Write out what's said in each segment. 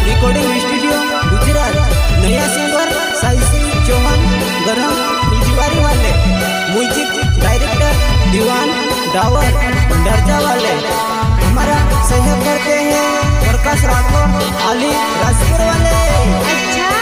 Recording studio Gujarat. नया singer साइसी Chauhan गरम निजवारी वाले, म्यूजिक डायरेक्टर दीवान डावर डरजा वाले। हमारा सहयोग करते हैं प्रकाश राठौर आली राजपुर वाले। अच्छा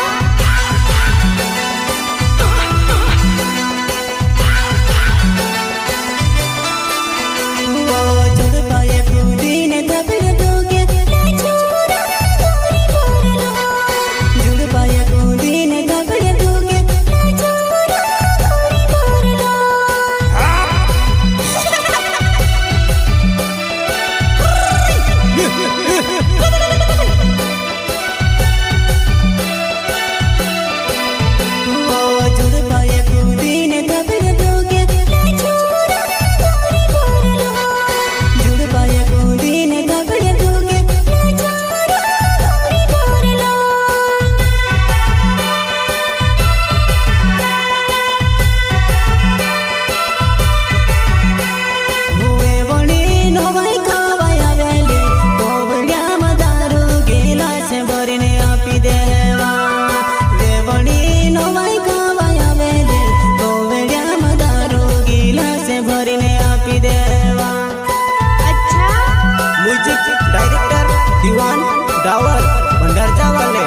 दीवान डावर भंडारचा वाले।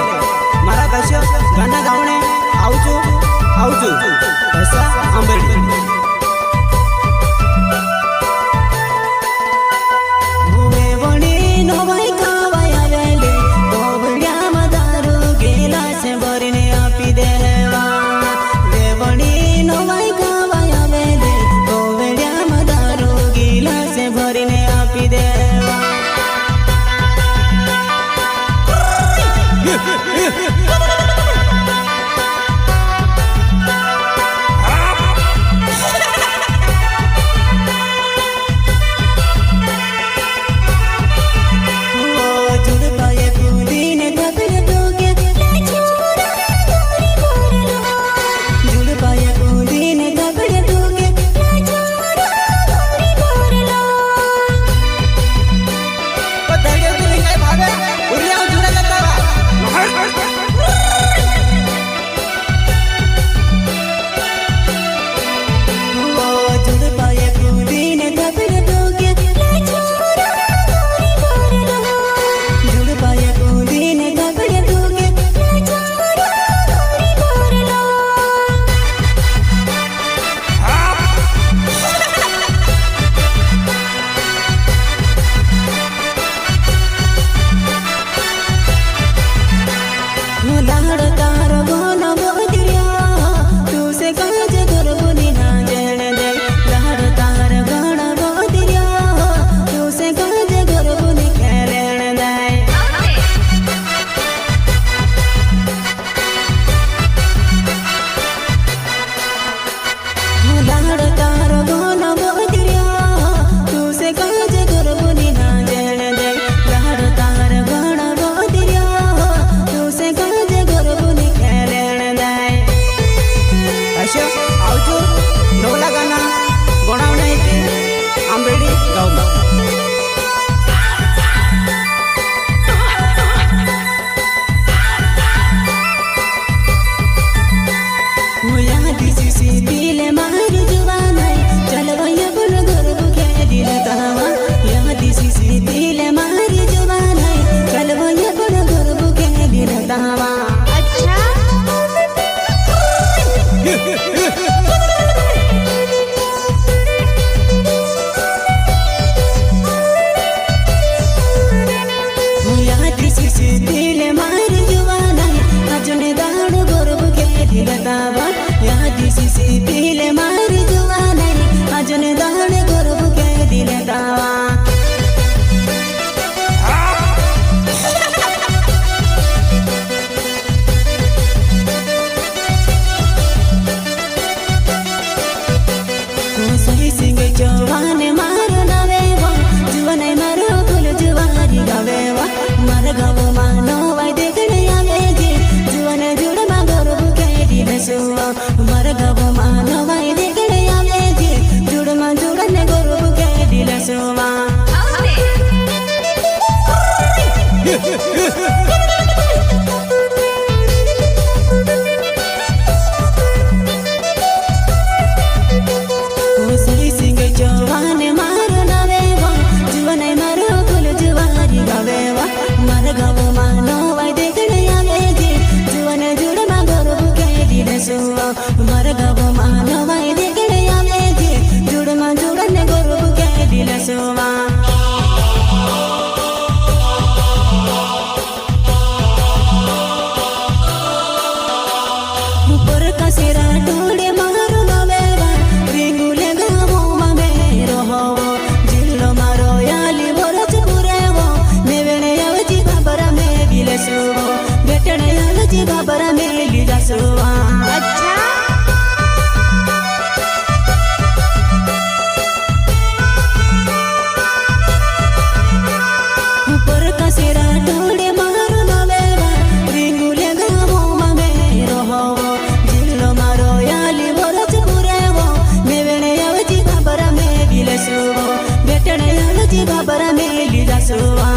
मारा कशा गाना गावणे आवजो आवजो ऐसा आंबेडकर कसेरा टोडे मारो नवेवा रिंगुले गावो ममेरो होवो जिल्लो मारो याली बोरच पुरेवो मेवेणे यावची बाबरा मेली सुवो बेटणे यावची बाबरा मेली जासुवा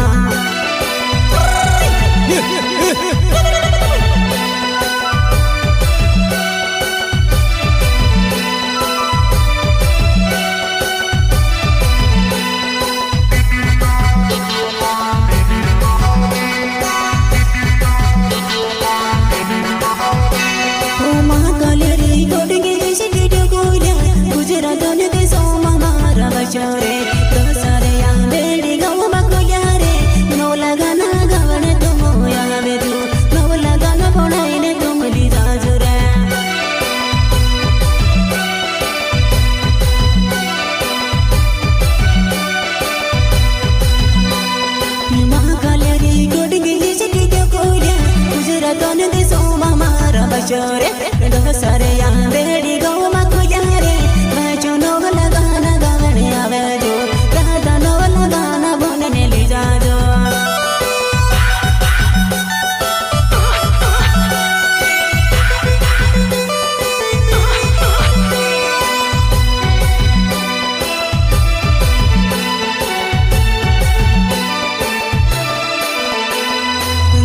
चोरे तो सारे यहाँ बेड़ी गाँव बकुलिया रे नौला गाना गावने तुम यहाँ बेदू नौला गाना बनाई ने तुम लीजा जुरे महाकालेरी गोडगी जिसकी तो कोलिया गुजरातों ने देशों मारा बचोरे तो सारे यहाँ बेड़ी गाँव बकुलिया रे मैं जो नौला गाना आवेजो राधा नवला गाना बोलने ली जाजो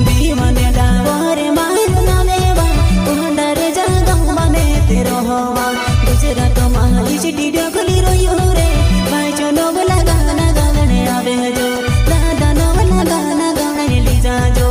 दीवाने डावारे मायरो नामेवा उंडरे जागा मने तेरो होवा गुजरात माही चिट्ठी डोकली रोयो रे जो नवला गाना गाने आवे जो राधा नवला गाना गाने ली जाजो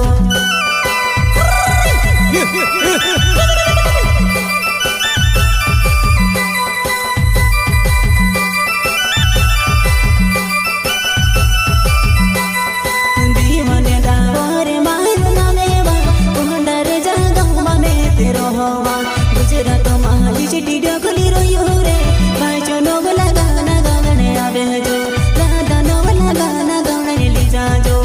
दीवाने दावारे मायरो नामेवा उंडरे जागा मने तेरो होवा गुजरात माही चिट्ठी डोकली रोयो रे जो नवला गाना गाने आवे जो राधा नवला गाना गाने ली जाजो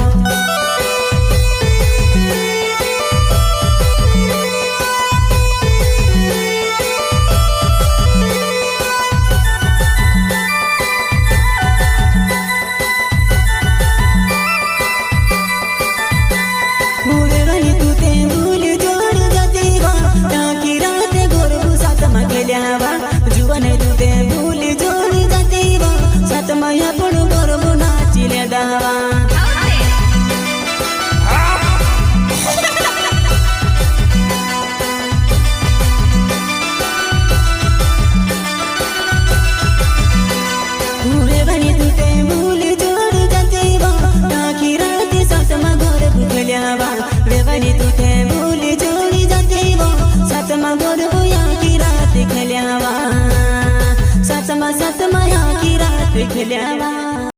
भूले वाली तू ते भूल जोड़ जातीवा ताकि रात गोरबू साथ मगल्यावा जुवने तू ते भूल जोड़ जातीवा साथ माया पड़ो गोरबू नाचिले दावा भूले वाली तू ते भूल जोड़ जातीवा ताकि रात साथ मा गोरबू गल्यावा वेवानी तू ते भूल जोड़ी जातीवा साथ मा गोरबू या की रात गल्यावा साथ मा या की रात गल्यावा